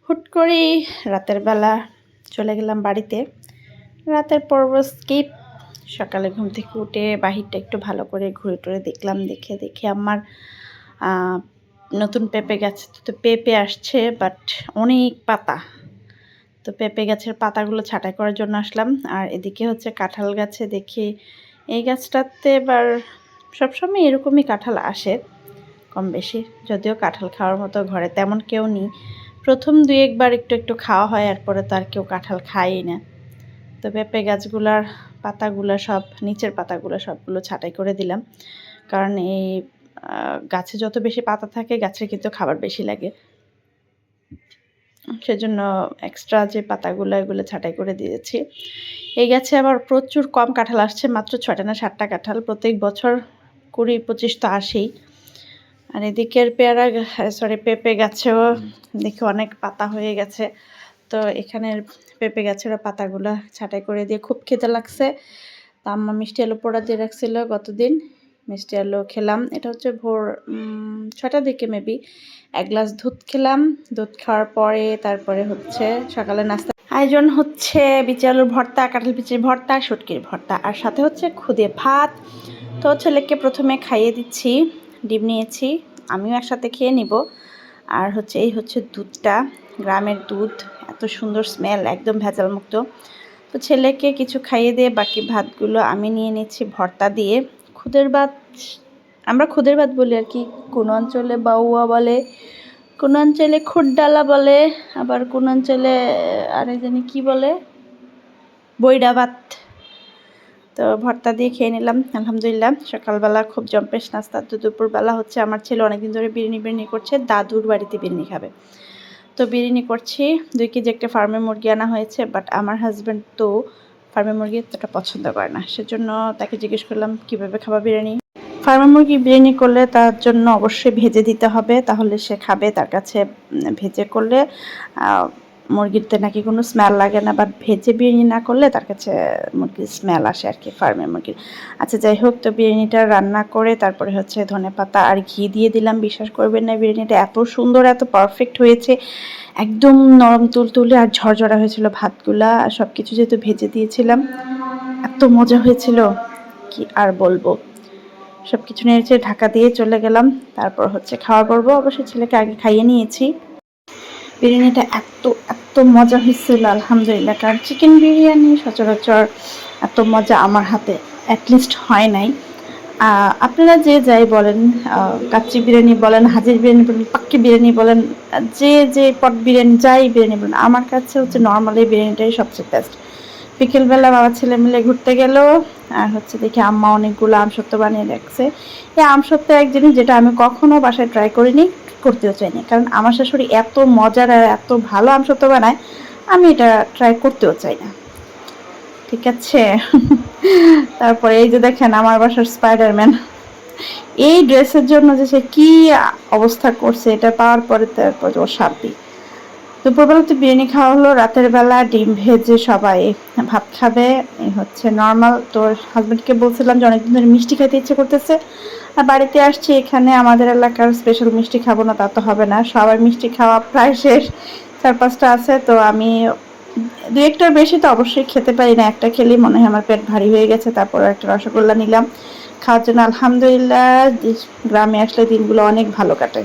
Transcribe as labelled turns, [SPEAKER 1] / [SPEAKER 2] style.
[SPEAKER 1] হুট করেই রাতের বেলা চলে গেলাম বাড়িতে। রাতের পর্ব স্কিপ। সকালে ঘুম থেকে উঠে বাহিরটা একটু ভালো করে ঘুরে টুরে দেখলাম। দেখে আমার নতুন পেঁপে গাছে তো পেঁপে আসছে, বাট অনেক পাতা। তো পেঁপে গাছের পাতাগুলো ছাঁটাই করার জন্য আসলাম। আর এদিকে হচ্ছে কাঁঠাল গাছে দেখি এই গাছটাতে এবার সবসময় এরকমই কাঁঠাল আসে কম বেশি, যদিও কাঁঠাল খাওয়ার মতো ঘরে তেমন কেউ নেই। প্রথম 2-1 বার একটু খাওয়া হয়, এরপরে তো আর কেউ কাঁঠাল খায়ই না। তো পেঁপে গাছগুলার পাতাগুলো সব নিচের পাতাগুলো সবগুলো ছাঁটাই করে দিলাম, কারণ এই গাছে যত বেশি পাতা থাকে গাছের কিন্তু খাবার বেশি লাগে, সেজন্য এক্সট্রা যে পাতাগুলো এগুলো ছাঁটাই করে দিয়েছি। এই গাছে আবার প্রচুর কম কাঁঠাল আসছে, মাত্র 6টা না 7টা কাঁঠাল। প্রত্যেক বছর 20-25 তো আসেই। আর এদিকের পেঁপে গাছেও দেখি অনেক পাতা হয়ে গেছে। তো এখানের পেঁপে গাছের পাতাগুলো ছাঁটাই করে দিয়ে খুব খেতে লাগছে। তো আম্মা মিষ্টি আলু পোড়া দিয়ে রাখছিল গতদিন, মিষ্টি আলু খেলাম। এটা হচ্ছে ভোর 6টার দিকে মেবি। 1 গ্লাস দুধ খেলাম। দুধ খাওয়ার পরে তারপরে হচ্ছে সকালে নাস্তা আয়োজন হচ্ছে বিচি আলুর ভর্তা, কাঁঠাল বিচির ভর্তা, শুটকির ভর্তা, আর সাথে হচ্ছে খুদে ভাত। তো ছেলেকে প্রথমে খাইয়ে দিচ্ছি, ডিম নিয়েছি, আমিও একসাথে খেয়ে নিব। আর হচ্ছে এই হচ্ছে দুধটা, গ্রামের দুধ, এত সুন্দর স্মেল, একদম ভেজাল মুক্ত। তো ছেলেকে কিছু খাইয়ে দিয়ে বাকি ভাতগুলো আমি নিয়ে নিচ্ছি ভর্তা দিয়ে। খুদের ভাত, আমরা খুদের ভাত বলি আর কি, কোন অঞ্চলে বাউয়া বলে, কোন অঞ্চলে খুডডালা বলে, আবার কোন অঞ্চলে আরে জানি কি বলে, বইডা ভাত। তো ভর্তা দিয়ে খেয়ে নিলাম আলহামদুলিল্লাহ। সকালবেলা খুব জম্পেশ নাস্তা। তো দুপুরবেলা হচ্ছে আমার ছেলে অনেকদিন ধরে বিরিয়ানি করছে, দাদুর বাড়িতে বিরিয়ানি খাবে। তো বিরিয়ানি করছি। 2 কেজি একটা ফার্মের মুরগি আনা হয়েছে, বাট আমার হাজব্যান্ড তো ফার্মের মুরগি এতটা পছন্দ করে না, সেজন্য তাকে জিজ্ঞেস করলাম কীভাবে খাবা বিরিয়ানি। ফার্মের মুরগি বিরিয়ানি করলে তার জন্য অবশ্যই ভেজে দিতে হবে, তাহলে সে খাবে। তার কাছে ভেজে করলে মুরগিতে নাকি কোনো স্মেল লাগে না, বাট ভেজে বিরিয়ানি না করলে তার কাছে মুরগির স্মেল আসে আর কি, ফার্মের মুরগির। আচ্ছা যাই হোক, তো বিরিয়ানিটা রান্না করে তারপরে হচ্ছে ধনেপাতা আর ঘি দিয়ে দিলাম। বিশ্বাস করবেন না, বিরিয়ানিটা এত সুন্দর, এত পারফেক্ট হয়েছে, একদম নরম তুলতুলে আর ঝরঝরা হয়েছিল ভাতগুলা। আর সব কিছু যেহেতু ভেজে দিয়েছিলাম, এত মজা হয়েছিল কি আর বলবো। সব কিছু নিয়েছে, ঢাকা দিয়ে চলে গেলাম। তারপর হচ্ছে খাওয়া করবো, অবশ্যই ছেলেকে আগে খাইয়ে নিয়েছি। বিরিয়ানিটা এত এত মজা হয়েছিল আলহামদুলিল্লাহ, কারণ চিকেন বিরিয়ানি সচরাচর এত মজা আমার হাতে অ্যাটলিস্ট হয় নাই। আপনারা যে যাই বলেন, কাচ্চি বিরিয়ানি বলেন, হাজির বিরিয়ানি বলেন, পাক্কি বিরিয়ানি বলেন, যে পট বিরিয়ানি যাই বিরিয়ানি বলেন, আমার কাছে হচ্ছে নর্মালি বিরিয়ানিটাই সবচেয়ে বেস্ট। বিকেলবেলা বাবা ছেলে মিলে ঘুরতে গেল, আর হচ্ছে দেখি আম্মা অনেকগুলো আমসত্ত্ব বানিয়ে রাখছে। এই আমসত্ত্ব এক জিনিস যেটা আমি কখনো বাসায় ট্রাই করিনি, করতেও চাইনি, কারণ আমার শাশুড়ি এত মজার আর এত ভালো আমসত্ত্ব বানায়, আমি এটা ট্রাই করতেও চাই না। ঠিক আছে। তারপরে এই যে দেখেন আমার বাসার স্পাইডারম্যান, এই ড্রেসের জন্য যে সে কি অবস্থা করছে, এটা পাওয়ার পরে তারপর ওর শান্তি। দুপুরবেলা তো বিরিয়ানি খাওয়া হলো, রাতের বেলা ডিম ভেজে সবাই ভাত খাবে, এই হচ্ছে নর্মাল। তো হাজব্যান্ডকে বলছিলাম যে অনেকদিন ধরে মিষ্টি খেতে ইচ্ছে করতেছে, আর বাড়িতে আসছি, এখানে আমাদের এলাকার স্পেশাল মিষ্টি খাবো না তা তো হবে না, সবার মিষ্টি খাওয়া প্রায় শেষ, 4-5টা আছে। তো আমি 2-1টার বেশি তো অবশ্যই খেতে পারি না, একটা খেলেই মনে হয় আমার পেট ভারী হয়ে গেছে। তারপর একটা রসগোল্লা নিলাম খাওয়ার জন্য। আলহামদুলিল্লাহ, গ্রামে আসলে দিনগুলো অনেক ভালো কাটে।